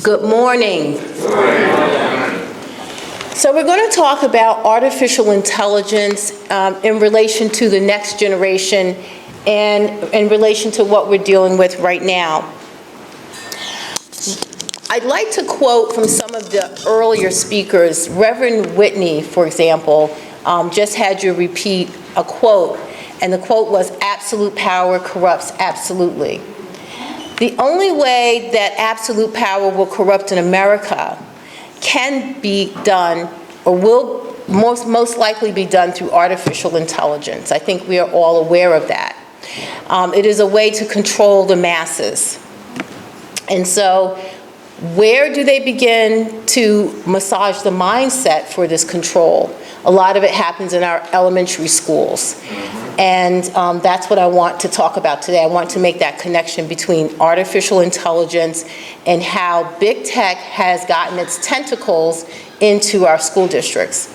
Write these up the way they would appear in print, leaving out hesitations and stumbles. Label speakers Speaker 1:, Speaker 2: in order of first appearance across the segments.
Speaker 1: Good morning. So we're going to talk about artificial intelligence in relation to the next generation and in relation to what we're dealing with right now. I'd like to quote from some of the earlier speakers. Reverend Whitney, for example, just had you repeat a quote, and the quote was, "Absolute power corrupts absolutely." The only way that absolute power will corrupt in America can be done, or will most likely be done, through artificial intelligence. I think we are all aware of that. It is a way to control the masses. And so, where do they begin to massage the mindset for this control? A lot of it happens in our elementary schools. And that's what I want to talk about today. I want to make that connection between artificial intelligence and how big tech has gotten its tentacles into our school districts,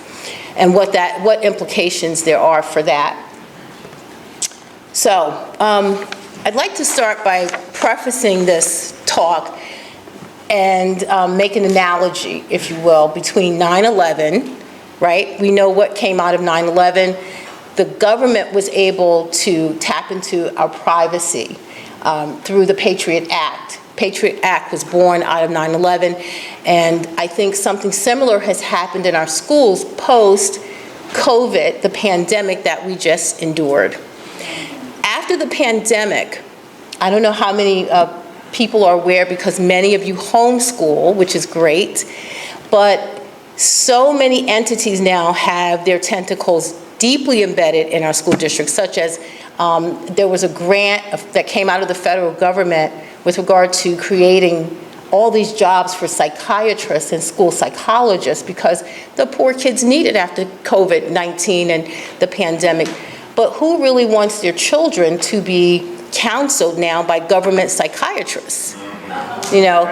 Speaker 1: and what implications there are for that. So I'd like to start by prefacing this talk and make an analogy, if you will, between 9/11, right? We know what came out of 9/11. The government was able to tap into our privacy through the Patriot Act. Patriot Act was born out of 9/11, and I think something similar has happened in our schools post-COVID, the pandemic that we just endured. After the pandemic, I don't know how many people are aware, because many of you homeschool, which is great, but so many entities now have their tentacles deeply embedded in our school districts, such as there was a grant that came out of the federal government with regard to creating all these jobs for psychiatrists and school psychologists, because the poor kids need it after COVID-19 and the pandemic. But who really wants their children to be counseled now by government psychiatrists? You know,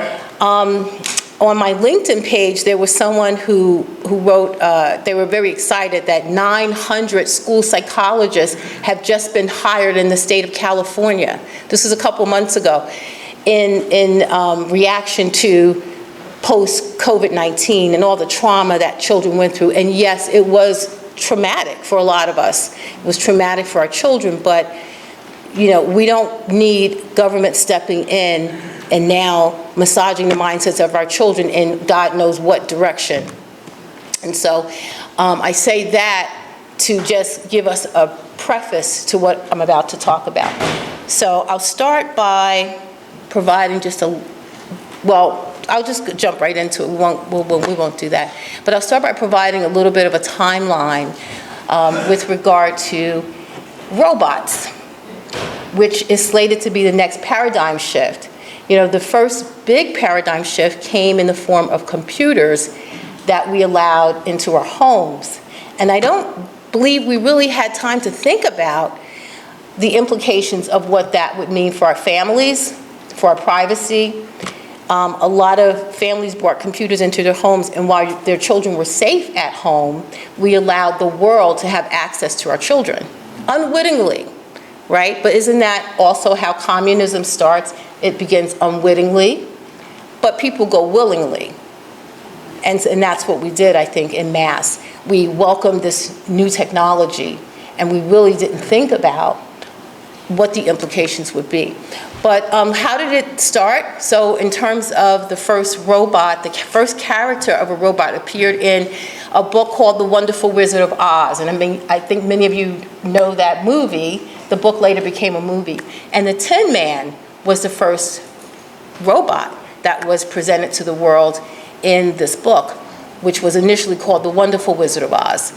Speaker 1: on my LinkedIn page, there was someone who wrote, they were very excited that 900 school psychologists have just been hired in the state of California. This is a couple months ago, in reaction to post-COVID-19 and all the trauma that children went through. And yes, it was traumatic for a lot of us. It was traumatic for our children, but you know, we don't need government stepping in and now massaging the mindsets of our children in God knows what direction. And so I say that to just give us a preface to what I'm about to talk about. So I'll start by providing just I'll just jump right into it. We won't do that. But I'll start by providing a little bit of a timeline with regard to robots, which is slated to be the next paradigm shift. You know, the first big paradigm shift came in the form of computers that we allowed into our homes. And I don't believe we really had time to think about the implications of what that would mean for our families, for our privacy. A lot of families brought computers into their homes, and while their children were safe at home, we allowed the world to have access to our children, unwittingly, right? But isn't that also how communism starts? It begins unwittingly, but people go willingly. And that's what we did, I think, en masse. We welcomed this new technology, and we really didn't think about what the implications would be. But how did it start? So in terms of the first robot, the first character of a robot appeared in a book called The Wonderful Wizard of Oz. And I think many of you know that movie. The book later became a movie. And the Tin Man was the first robot that was presented to the world in this book, which was initially called The Wonderful Wizard of Oz.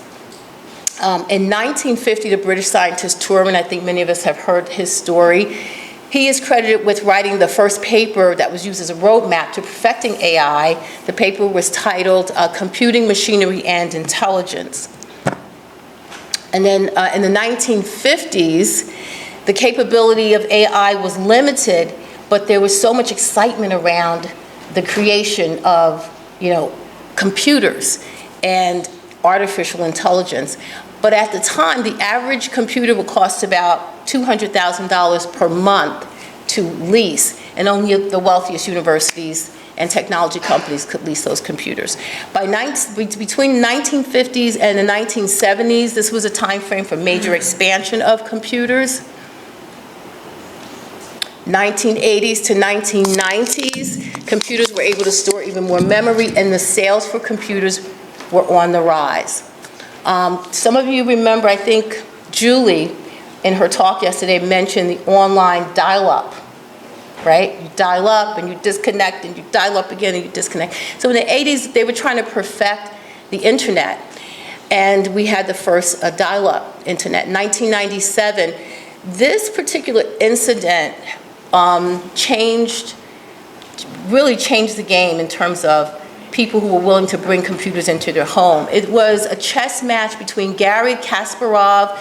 Speaker 1: In 1950, the British scientist Turing, I think many of us have heard his story, he is credited with writing the first paper that was used as a roadmap to perfecting AI. The paper was titled Computing Machinery and Intelligence. And then in the 1950s, the capability of AI was limited, but there was so much excitement around the creation of, computers and artificial intelligence. But at the time, the average computer would cost about $200,000 per month to lease. and only the wealthiest universities and technology companies could lease those computers. Between the 1950s and the 1970s, this was a time frame for major expansion of computers. 1980s to 1990s, computers were able to store even more memory, and the sales for computers were on the rise. Some of you remember, I think Julie, in her talk yesterday, mentioned the online dial-up, right? You dial up and you disconnect, and you dial up again and you disconnect. So in the 80s, they were trying to perfect the internet, and we had the first dial-up internet. 1997, this particular incident really changed the game in terms of people who were willing to bring computers into their home. It was a chess match between Garry Kasparov,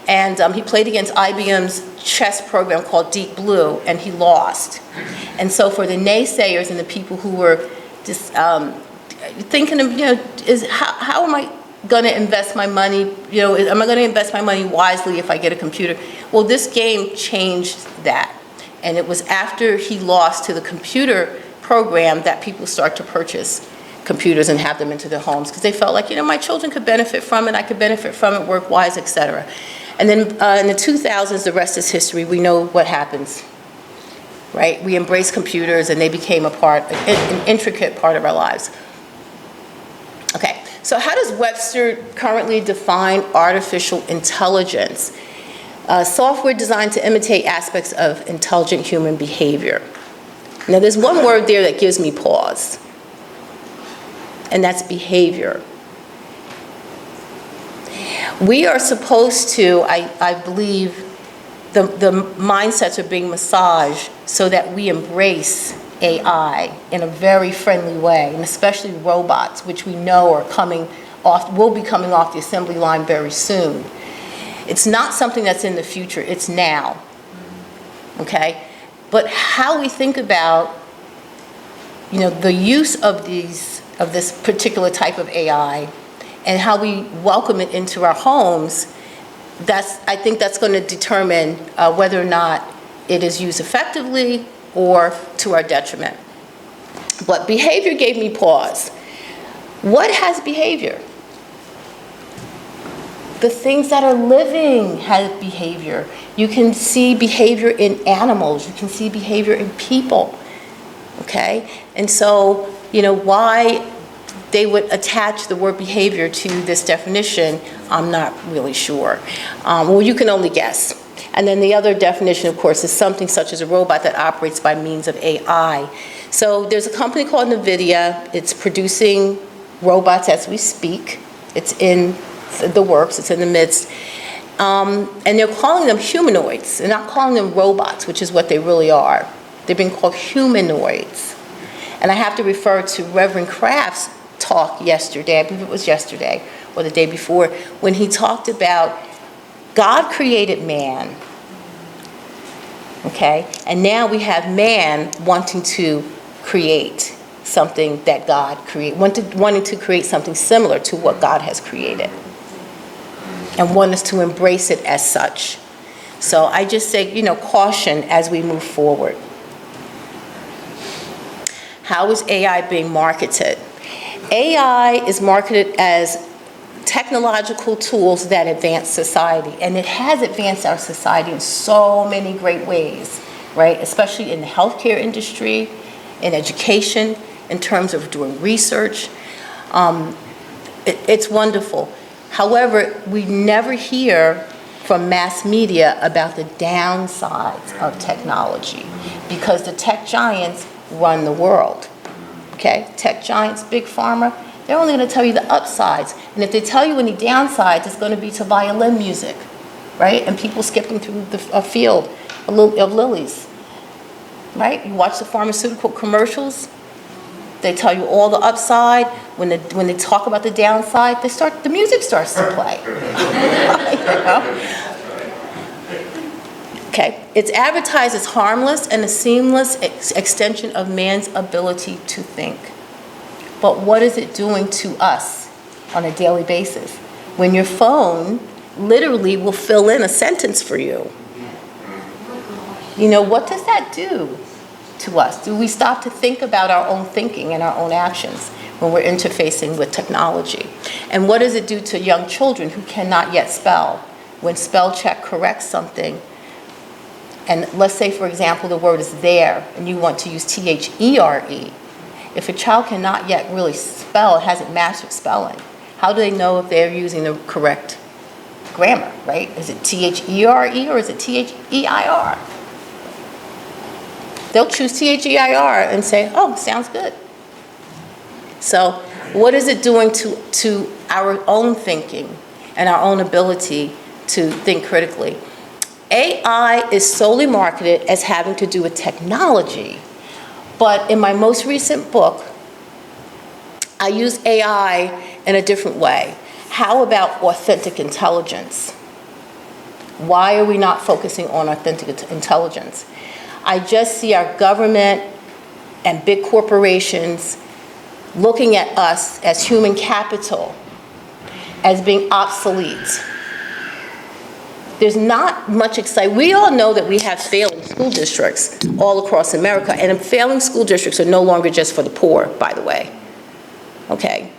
Speaker 1: and he played against IBM's chess program called Deep Blue, and he lost. And so for the naysayers and the people who were just thinking of, how am I going to invest my money? Am I going to invest my money wisely if I get a computer? Well, this game changed that. And it was after he lost to the computer program that people start to purchase computers and have them into their homes, because they felt like, my children could benefit from it, I could benefit from it work-wise, et cetera. And then in the 2000s, the rest is history. We know what happens, right? We embraced computers, and they became an intricate part of our lives. Okay, so how does Webster currently define artificial intelligence? Software designed to imitate aspects of intelligent human behavior. Now, there's one word there that gives me pause, and that's behavior. We are supposed to, I believe, the mindsets are being massaged so that we embrace AI in a very friendly way, and especially robots, which we know will be coming off the assembly line very soon. It's not something that's in the future, it's now, okay? But how we think about, the use of this particular type of AI, and how we welcome it into our homes, I think that's going to determine whether or not it is used effectively or to our detriment. But behavior gave me pause. What has behavior? The things that are living have behavior. You can see behavior in animals. You can see behavior in people, okay? And so, why they would attach the word behavior to this definition, I'm not really sure. Well, you can only guess. And then the other definition, of course, is something such as a robot that operates by means of AI. So there's a company called NVIDIA. It's producing robots as we speak. It's in the works, it's in the midst. And they're calling them humanoids. They're not calling them robots, which is what they really are. They're being called humanoids. And I have to refer to Reverend Kraft's talk yesterday, I believe it was yesterday or the day before, when he talked about God created man, okay? And now we have man wanting to create something that God created, wanting to create something similar to what God has created, and want us to embrace it as such. So I just say, caution as we move forward. How is AI being marketed? AI is marketed as technological tools that advance society, and it has advanced our society in so many great ways, right? Especially in the healthcare industry, in education, in terms of doing research. It's wonderful. However, we never hear from mass media about the downsides of technology, because the tech giants run the world, okay? Tech giants, big pharma, they're only going to tell you the upsides. And if they tell you any downsides, it's going to be to violin music, right? And people skipping through a field of lilies, right? You watch the pharmaceutical commercials, they tell you all the upside. When they talk about the downside, the music starts to play. Okay, it's advertised as harmless and a seamless extension of man's ability to think. But what is it doing to us on a daily basis? When your phone literally will fill in a sentence for you. What does that do? to us? Do we stop to think about our own thinking and our own actions when we're interfacing with technology? And what does it do to young children who cannot yet spell? When spell check corrects something, and let's say, for example, the word is there, and you want to use T-H-E-R-E. If a child cannot yet really spell, hasn't mastered spelling, how do they know if they're using the correct grammar, right? Is it T-H-E-R-E or is it T-H-E-I-R? They'll choose T-H-E-I-R and say, oh, sounds good. So what is it doing to our own thinking and our own ability to think critically? AI is solely marketed as having to do with technology, but in my most recent book, I use AI in a different way. How about authentic intelligence? Why are we not focusing on authentic intelligence? I just see our government and big corporations looking at us as human capital as being obsolete. There's not much excitement. We all know that we have failing school districts all across America, and failing school districts are no longer just for the poor, by the way. Okay.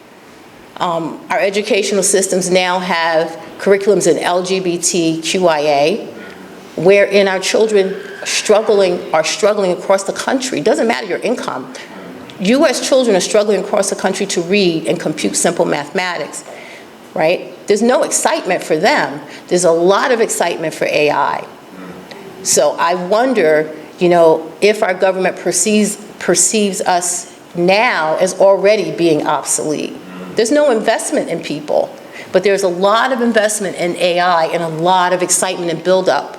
Speaker 1: Our educational systems now have curriculums in LGBTQIA, wherein our children are struggling across the country. It doesn't matter your income. U.S. children are struggling across the country to read and compute simple mathematics, right? There's no excitement for them. There's a lot of excitement for AI. So I wonder, if our government perceives us now as already being obsolete. There's no investment in people, but there's a lot of investment in AI and a lot of excitement and buildup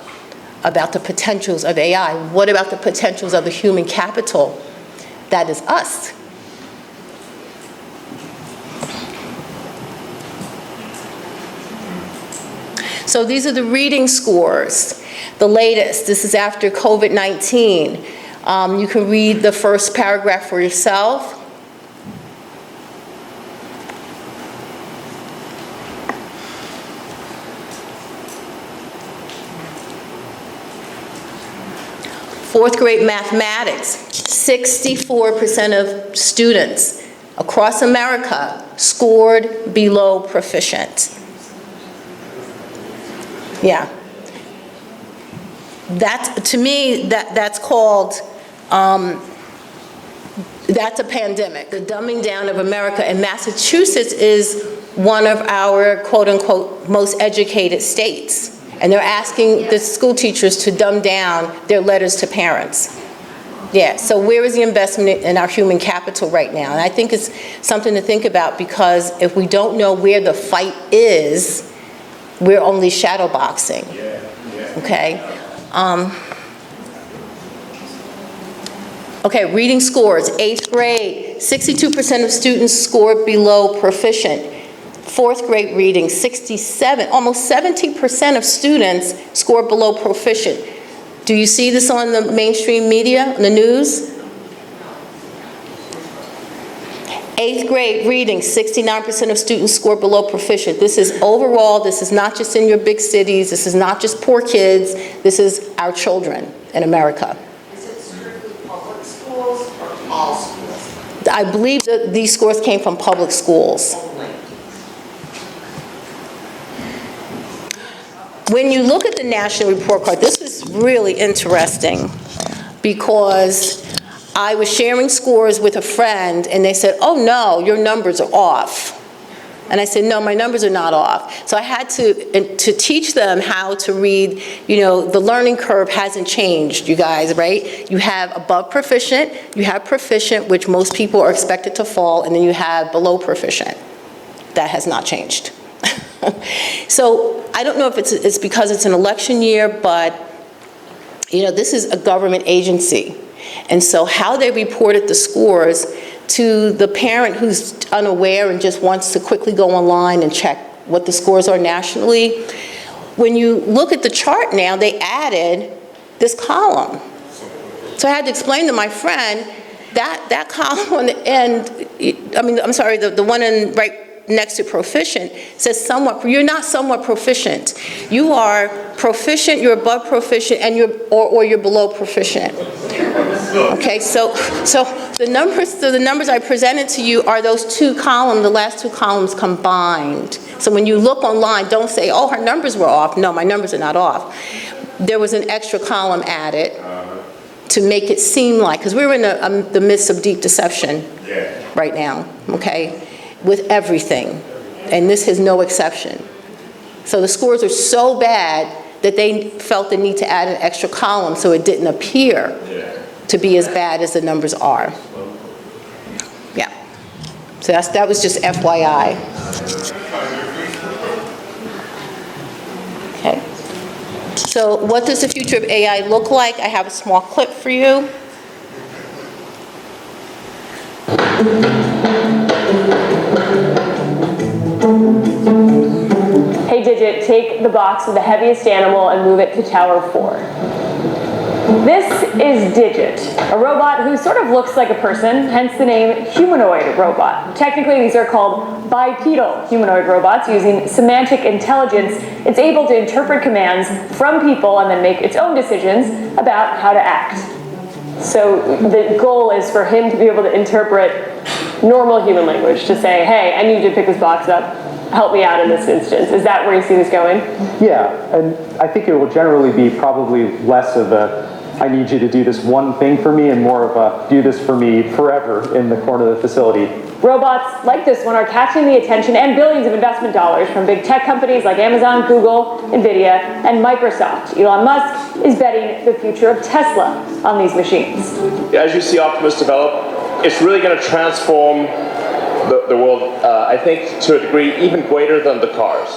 Speaker 1: about the potentials of AI. What about the potentials of the human capital that is us? So these are the reading scores, the latest. This is after COVID-19. You can read the first paragraph for yourself. Fourth grade mathematics, 64% of students across America scored below proficient. Yeah. To me, that's called, that's a pandemic, the dumbing down of America. And Massachusetts is one of our quote-unquote most educated states. And they're asking the school teachers to dumb down their letters to parents. Yeah, so where is the investment in our human capital right now? And I think it's something to think about, because if we don't know where the fight is, we're only shadow boxing. Okay? Okay, reading scores, 8th grade, 62% of students scored below proficient. 4th grade reading, 67, almost 70% of students scored below proficient. Do you see this on the mainstream media, on the news? 8th grade reading, 69% of students scored below proficient. This is overall, this is not just in your big cities, this is not just poor kids, this is our children in America.
Speaker 2: Is it strictly public schools or all schools?
Speaker 1: I believe that these scores came from public schools. When you look at the national report card, this is really interesting, because I was sharing scores with a friend and they said, oh no, your numbers are off. And I said, no, my numbers are not off. So I had to teach them how to read. The learning curve hasn't changed, you guys, right? You have above proficient, you have proficient, which most people are expected to fall, and then you have below proficient. That has not changed. So I don't know if it's because it's an election year, but this is a government agency. And so how they reported the scores to the parent who's unaware and just wants to quickly go online and check what the scores are nationally, when you look at the chart now, they added this column. So I had to explain to my friend that column on the end, the one in right next to proficient says somewhat. You're not somewhat proficient. You are proficient, you're above proficient, and you're below proficient. Okay, so the numbers I presented to you are those two columns, the last two columns combined. So when you look online, don't say, oh, her numbers were off. No, my numbers are not off. There was an extra column added to make it seem like, because we're in the midst of deep deception right now, okay, with everything. And this is no exception. So the scores are so bad that they felt the need to add an extra column so it didn't appear to be as bad as the numbers are. Yeah. So that was just FYI. Okay. So what does the future of AI look like? I have a small clip for you.
Speaker 3: Hey Digit, take the box with the heaviest animal and move it to Tower 4. This is Digit, a robot who sort of looks like a person, hence the name humanoid robot. Technically, these are called bipedal humanoid robots. Using semantic intelligence, it's able to interpret commands from people and then make its own decisions about how to act. So the goal is for him to be able to interpret normal human language, to say, hey, I need you to pick this box up, help me out in this instance. Is that where you see this going?
Speaker 4: Yeah, and I think it will generally be probably less of a, I need you to do this one thing for me, and more of a, do this for me forever in the corner of the facility.
Speaker 3: Robots like this one are catching the attention and billions of investment dollars from big tech companies like Amazon, Google, Nvidia, and Microsoft. Elon Musk is betting the future of Tesla on these machines.
Speaker 5: As you see Optimus develop, it's really going to transform the world, I think, to a degree even greater than the cars.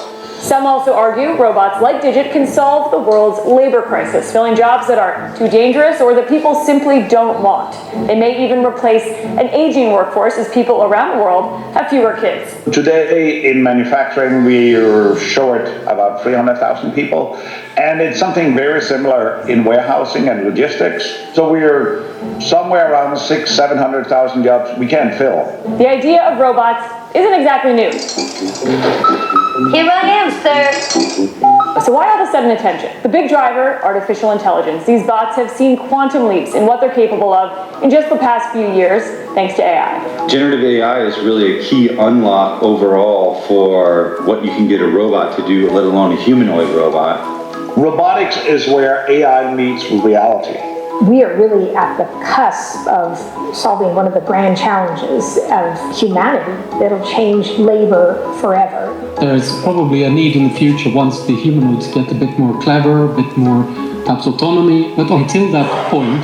Speaker 3: Some also argue robots like Digit can solve the world's labor crisis, filling jobs that are too dangerous or that people simply don't want. They may even replace an aging workforce as people around the world have fewer kids.
Speaker 6: Today in manufacturing, we're short about 300,000 people, and it's something very similar in warehousing and logistics. So we're somewhere around 600,000-700,000 jobs we can't fill.
Speaker 3: The idea of robots isn't exactly new.
Speaker 7: Here I am, sir.
Speaker 3: So why all the sudden attention? The big driver, artificial intelligence. These bots have seen quantum leaps in what they're capable of in just the past few years, thanks to AI.
Speaker 8: Generative AI is really a key unlock overall for what you can get a robot to do, let alone a humanoid robot.
Speaker 6: Robotics is where AI meets reality.
Speaker 9: We are really at the cusp of solving one of the grand challenges of humanity that'll change labor forever.
Speaker 10: There's probably a need in the future once the humanoids get a bit more clever, a bit more perhaps autonomy. But until that point,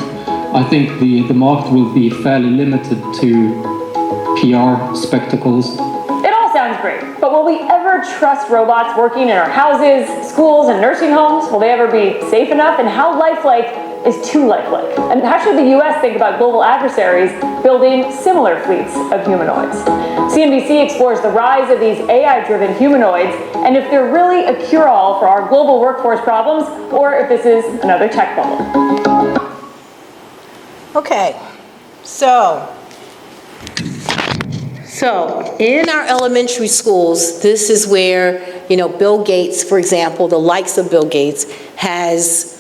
Speaker 10: I think the market will be fairly limited to PR spectacles.
Speaker 3: It all sounds great, but will we ever trust robots working in our houses, schools, and nursing homes? Will they ever be safe enough? And how lifelike is too lifelike? And how should the US think about global adversaries building similar fleets of humanoids? CNBC explores the rise of these AI-driven humanoids and if they're really a cure-all for our global workforce problems or if this is another tech bubble.
Speaker 1: Okay, so in our elementary schools, this is where, Bill Gates, for example, the likes of Bill Gates, has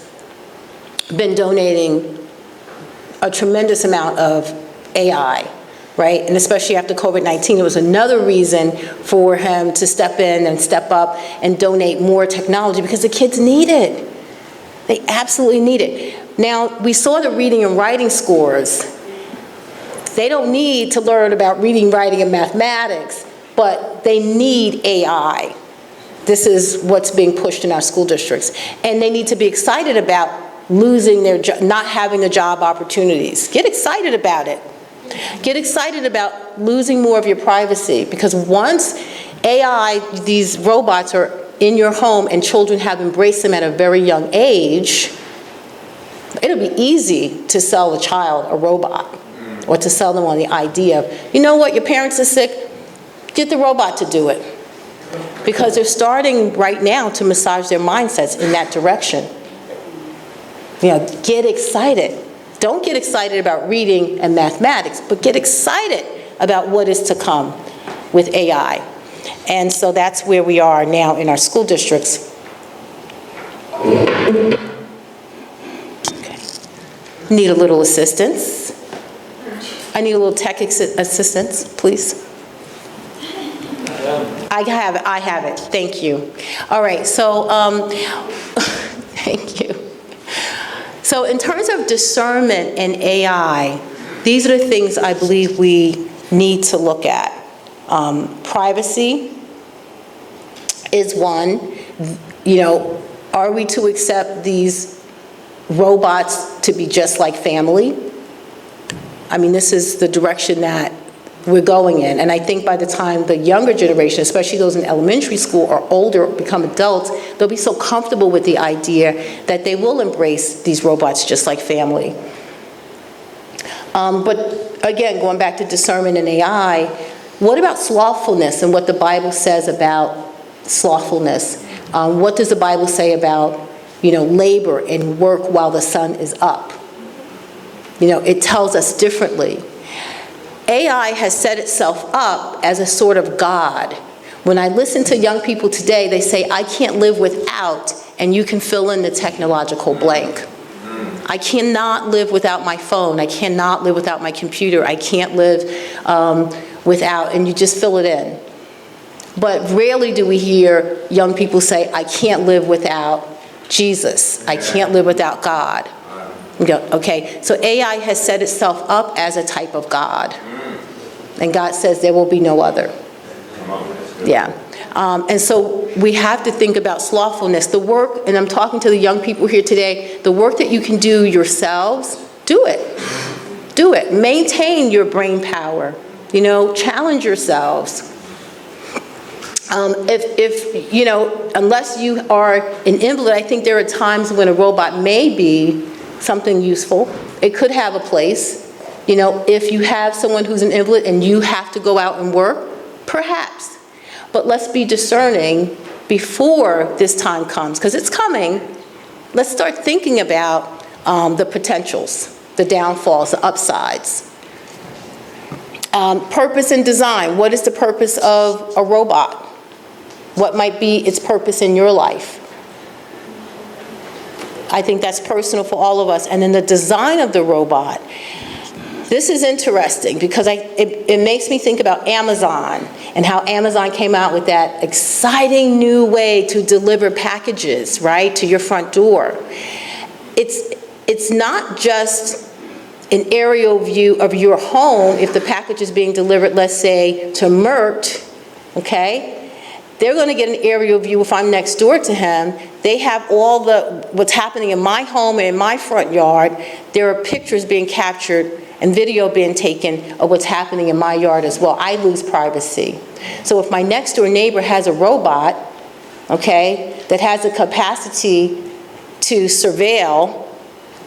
Speaker 1: been donating a tremendous amount of AI, right? And especially after COVID-19, it was another reason for him to step in and step up and donate more technology because the kids need it. They absolutely need it. Now, we saw the reading and writing scores. They don't need to learn about reading, writing, and mathematics, but they need AI. This is what's being pushed in our school districts. And they need to be excited about losing their not having the job opportunities. Get excited about it. Get excited about losing more of your privacy, because once AI, these robots are in your home and children have embraced them at a very young age, it'll be easy to sell a child a robot or to sell them on the idea of, you know what, your parents are sick, get the robot to do it. Because they're starting right now to massage their mindsets in that direction. Get excited. Don't get excited about reading and mathematics, but get excited about what is to come with AI. And so that's where we are now in our school districts. Okay. need a little assistance. I need a little tech assistance, please. I have it, thank you. All right, so, thank you. So in terms of discernment and AI, these are the things I believe we need to look at. Privacy is one. You know, are we to accept these robots to be just like family? I mean, this is the direction that we're going in. And I think by the time the younger generation, especially those in elementary school or older, become adults, they'll be so comfortable with the idea that they will embrace these robots just like family. But again, going back to discernment and AI, what about slothfulness and what the Bible says about slothfulness? What does the Bible say about, labor and work while the sun is up? It tells us differently. AI has set itself up as a sort of God. When I listen to young people today, they say, I can't live without, and you can fill in the technological blank. I cannot live without my phone. I cannot live without my computer. I can't live without, and you just fill it in. But rarely do we hear young people say, I can't live without Jesus. I can't live without God. Okay, so AI has set itself up as a type of God. And God says there will be no other. Yeah. And so we have to think about slothfulness. The work, and I'm talking to the young people here today, the work that you can do yourselves, do it. Do it. Maintain your brain power. Challenge yourselves. Unless you are an invalid, I think there are times when a robot may be something useful. It could have a place. If you have someone who's an invalid and you have to go out and work, perhaps. But let's be discerning before this time comes, because it's coming. Let's start thinking about the potentials, the downfalls, the upsides. Purpose and design. What is the purpose of a robot? What might be its purpose in your life? I think that's personal for all of us. And then the design of the robot. This is interesting because it makes me think about Amazon and how Amazon came out with that exciting new way to deliver packages, right, to your front door. It's not just an aerial view of your home if the package is being delivered, let's say, to Mert, okay? They're going to get an aerial view if I'm next door to him. They have all what's happening in my home and in my front yard. There are pictures being captured and video being taken of what's happening in my yard as well. I lose privacy. So if my next door neighbor has a robot, okay, that has the capacity to surveil,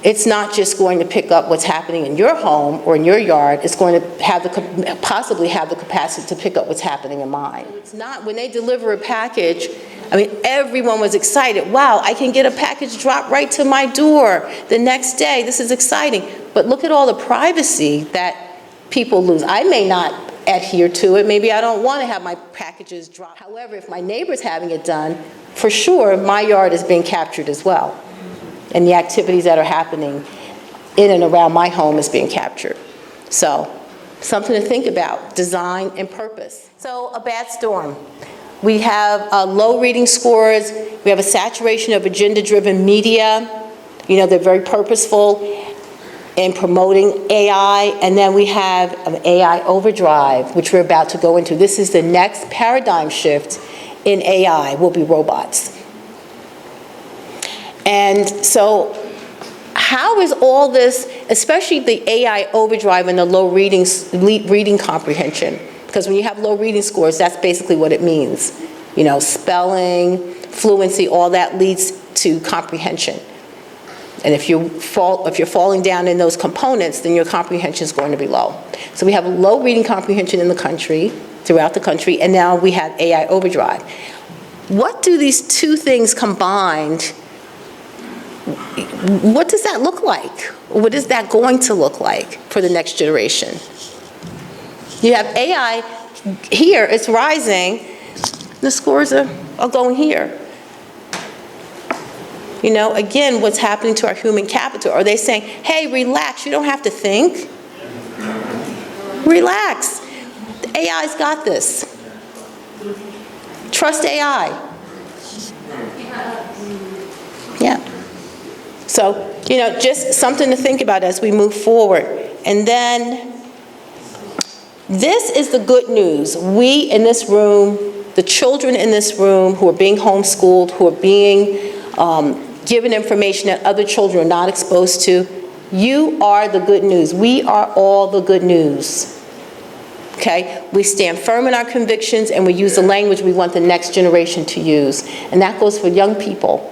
Speaker 1: it's not just going to pick up what's happening in your home or in your yard, it's going to have possibly have the capacity to pick up what's happening in mine. It's not, when they deliver a package, everyone was excited. Wow, I can get a package dropped right to my door the next day. This is exciting. But look at all the privacy that people lose. I may not adhere to it. Maybe I don't want to have my packages dropped. However, if my neighbor's having it done, for sure, my yard is being captured as well. And the activities that are happening in and around my home is being captured. So, something to think about, design and purpose. So, a bad storm. We have low reading scores. We have a saturation of agenda-driven media. They're very purposeful in promoting AI. And then we have an AI overdrive, which we're about to go into. This is the next paradigm shift in AI, will be robots. And so how is all this, especially the AI overdrive and the low reading comprehension? Because when you have low reading scores, that's basically what it means. Spelling, fluency, all that leads to comprehension. And if you're falling down in those components, then your comprehension is going to be low. So we have low reading comprehension in the country, throughout the country, and now we have AI overdrive. What do these two things combined, what does that look like? What is that going to look like for the next generation? You have AI here, it's rising, the scores are going here. You know, again, what's happening to our human capital? Are they saying, hey, relax, you don't have to think? Relax. The AI's got this. Trust AI. Yeah. So, you know, just something to think about as we move forward. And then, this is the good news. We in this room, the children in this room who are being homeschooled, who are being given information that other children are not exposed to, you are the good news. We are all the good news. Okay? We stand firm in our convictions and we use the language we want the next generation to use. And that goes for young people.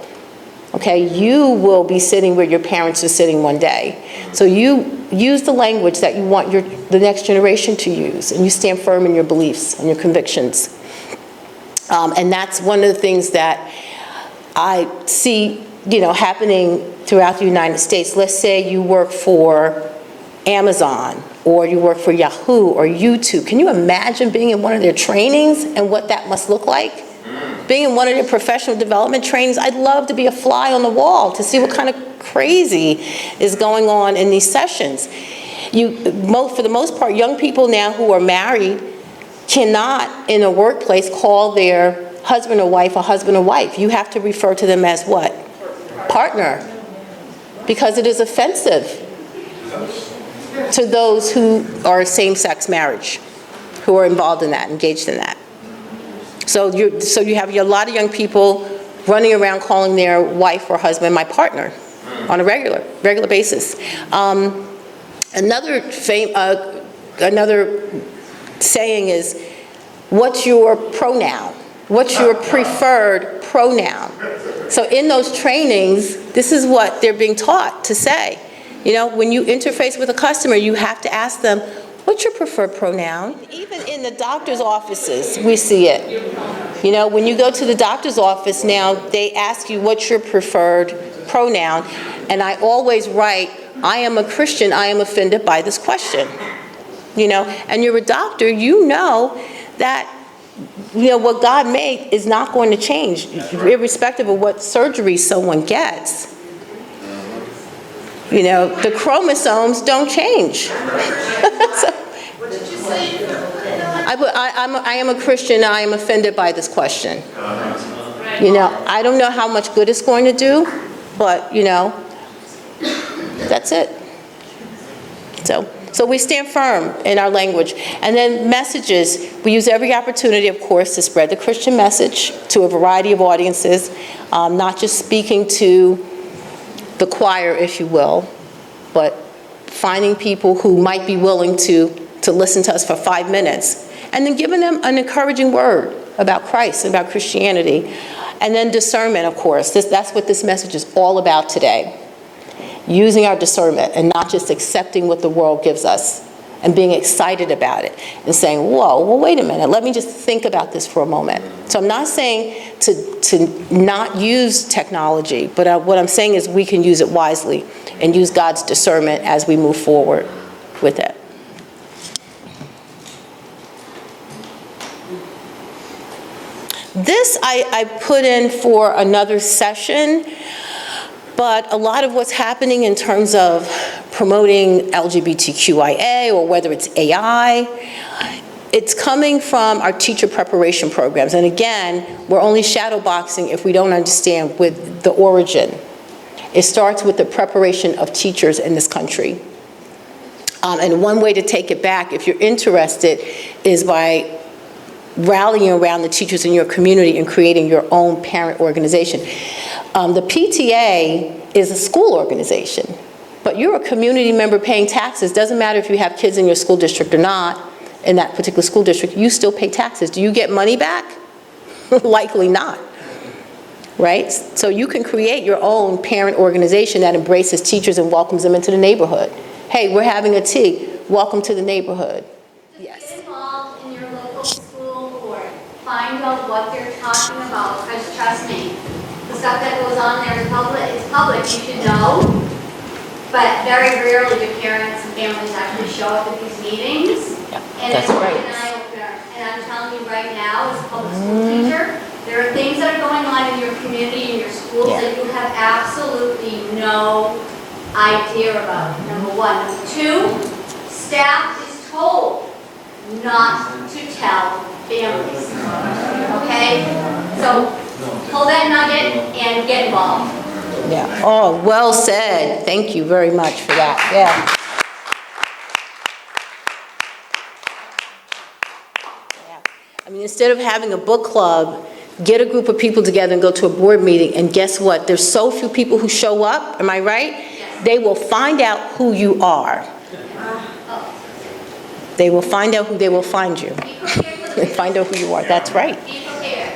Speaker 1: Okay? You will be sitting where your parents are sitting one day. So you use the language that you want the next generation to use, and you stand firm in your beliefs and your convictions. And that's one of the things that I see, you know, happening throughout the United States. Let's say you work for Amazon, or you work for Yahoo or YouTube. Can you imagine being in one of their trainings and what that must look like? Being in one of their professional development trainings, I'd love to be a fly on the wall to see what kind of crazy is going on in these sessions. For the most part, young people now who are married cannot, in a workplace, call their husband or wife a husband or wife. You have to refer to them as what? Partner. Because it is offensive to those who are same-sex marriage, who are involved in that, engaged in that. So you have a lot of young people running around calling their wife or husband my partner on a regular basis. Another saying is, what's your pronoun? What's your preferred pronoun? So in those trainings, this is what they're being taught to say. You know, when you interface with a customer, you have to ask them, what's your preferred pronoun? Even in the doctor's offices, we see it. You know, when you go to the doctor's office now, they ask you what's your preferred pronoun. And I always write, I am a Christian, I am offended by this question. You know, and you're a doctor, you know that, you know, what God made is not going to change, irrespective of what surgery someone gets. You know, the chromosomes don't change.
Speaker 2: What did you say?
Speaker 1: I am a Christian, I am offended by this question. You know, I don't know how much good it's going to do, but, you know, that's it. So we stand firm in our language. And then messages, we use every opportunity, of course, to spread the Christian message to a variety of audiences, not just speaking to the choir, if you will, but finding people who might be willing to listen to us for 5 minutes, and then giving them an encouraging word about Christ and about Christianity. And then discernment, of course. That's what this message is all about today. Using our discernment and not just accepting what the world gives us and being excited about it and saying, whoa, well, wait a minute, let me just think about this for a moment. So I'm not saying to not use technology, but what I'm saying is we can use it wisely and use God's discernment as we move forward with it. This I put in for another session, but a lot of what's happening in terms of promoting LGBTQIA, or whether it's AI, it's coming from our teacher preparation programs. And again, we're only shadowboxing if we don't understand with the origin. It starts with the preparation of teachers in this country. And one way to take it back, if you're interested, is by rallying around the teachers in your community and creating your own parent organization. The PTA is a school organization, but you're a community member paying taxes. Doesn't matter if you have kids in your school district or not, in that particular school district, you still pay taxes. Do you get money back? Likely not, right? So you can create your own parent organization that embraces teachers and welcomes them into the neighborhood. Hey, we're having a tea. Welcome to the neighborhood. Yes.
Speaker 7: Get involved in your local school board. Find out what they're talking about, because trust me, the stuff that goes on there is public, you should know. But very rarely do parents and families actually show up at these meetings.
Speaker 1: Yeah,
Speaker 7: and
Speaker 1: that's
Speaker 7: it's
Speaker 1: right.
Speaker 7: an eye opener. And I'm telling you right now, as a public school teacher, There are things that are going on in your community, in your schools,
Speaker 1: Yeah.
Speaker 7: that you have absolutely no idea about, number one. Number two, staff is told not to tell families, okay? So pull that nugget and get involved.
Speaker 1: Yeah. Oh, well said. Thank you very much for that. Yeah. I mean, instead of having a book club, get a group of people together and go to a board meeting, and guess what? There's so few people who show up, am I right? They will find out who you are. They will find out who they will find you. Find out who you are. That's right.
Speaker 7: Be prepared,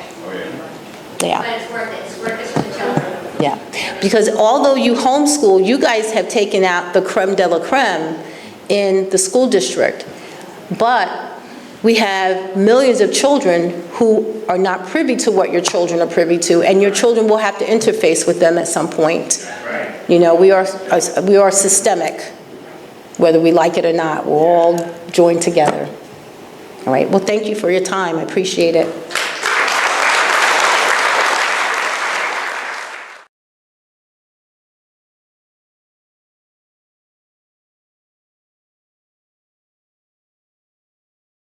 Speaker 1: Yeah.
Speaker 7: but it's worth it. It's worth it for the children.
Speaker 1: Yeah, because although you homeschool, you guys have taken out the creme de la creme in the school district. But we have millions of children who are not privy to what your children are privy to, and your children will have to interface with them at some point. You know, we are systemic, whether we like it or not. We're all joined together. All right, well, thank you for your time. I appreciate it.